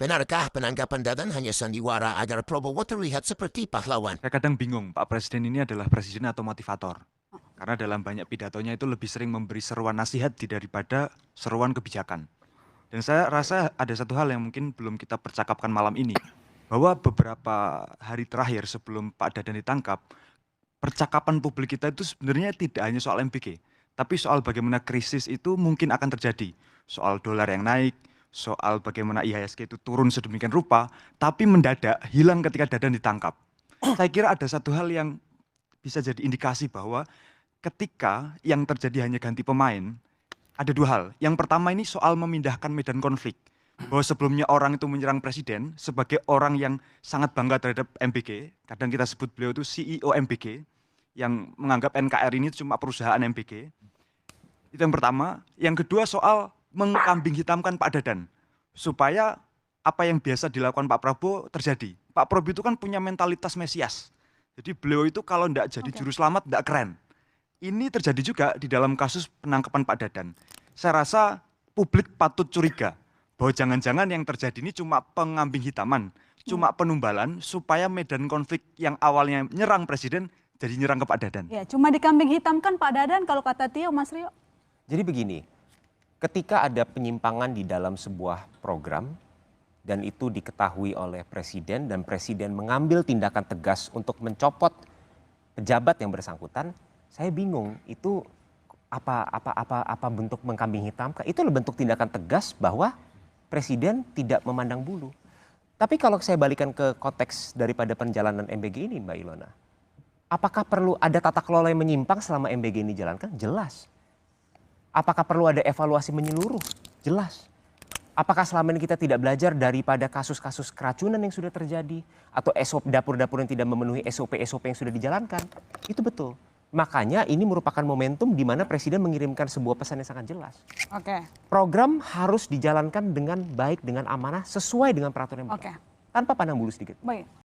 Benarkah penangkapan Dadan hanya sandiwara agar Prabowo terlihat seperti pahlawan? Saya kadang bingung, Pak Presiden ini adalah presiden atau motivator. Karena dalam banyak pidatonya itu lebih sering memberi seruan nasihat daripada seruan kebijakan. Dan saya rasa ada satu hal yang mungkin belum kita percakapkan malam ini. Bahwa beberapa hari terakhir sebelum Pak Dadan ditangkap, percakapan publik kita itu sebenarnya tidak hanya soal MBG. Tapi soal bagaimana krisis itu mungkin akan terjadi. Soal dolar yang naik, soal bagaimana IHSG itu turun sedemikian rupa, tapi mendadak hilang ketika Dadan ditangkap. Saya kira ada satu hal yang bisa jadi indikasi bahwa ketika yang terjadi hanya ganti pemain, ada dua hal. Yang pertama ini soal memindahkan medan konflik. Bahwa sebelumnya orang itu menyerang presiden sebagai orang yang sangat bangga terhadap MBG. Kadang kita sebut beliau itu CEO MBG, yang menganggap NKRI ini cuma perusahaan MBG. Itu yang pertama. Yang kedua soal mengkambing hitamkan Pak Dadan. Supaya apa yang biasa dilakukan Pak Prabowo terjadi. Pak Prabowo itu kan punya mentalitas Mesias. Jadi beliau itu kalau tidak jadi juru selamat tidak keren. Ini terjadi juga di dalam kasus penangkapan Pak Dadan. Saya rasa publik patut curiga bahwa jangan-jangan yang terjadi ini cuma pengambing hitaman, cuma penumbalan supaya medan konflik yang awalnya nyerang presiden jadi nyerang ke Pak Dadan. Ya, cuma dikambing hitamkan Pak Dadan kalau kata Tio, Mas Rio. Jadi begini, ketika ada penyimpangan di dalam sebuah program dan itu diketahui oleh presiden dan presiden mengambil tindakan tegas untuk mencopot pejabat yang bersangkutan, saya bingung itu apa bentuk mengkambing hitamkan? Itu bentuk tindakan tegas bahwa presiden tidak memandang bulu. Tapi kalau saya balikan ke konteks daripada perjalanan MBG ini, Mbak Ilona, apakah perlu ada tata kelola yang menyimpang selama MBG ini dijalankan? Jelas. Apakah perlu ada evaluasi menyeluruh? Jelas. Apakah selama ini kita tidak belajar daripada kasus-kasus keracunan yang sudah terjadi? Atau SOP dapur-dapur yang tidak memenuhi SOP-SOP yang sudah dijalankan? Itu betul. Makanya ini merupakan momentum di mana presiden mengirimkan sebuah pesan yang sangat jelas. Oke. Program harus dijalankan dengan baik, dengan amanah, sesuai dengan peraturan yang berlaku. Oke. Tanpa pandang bulu sedikit. Baik.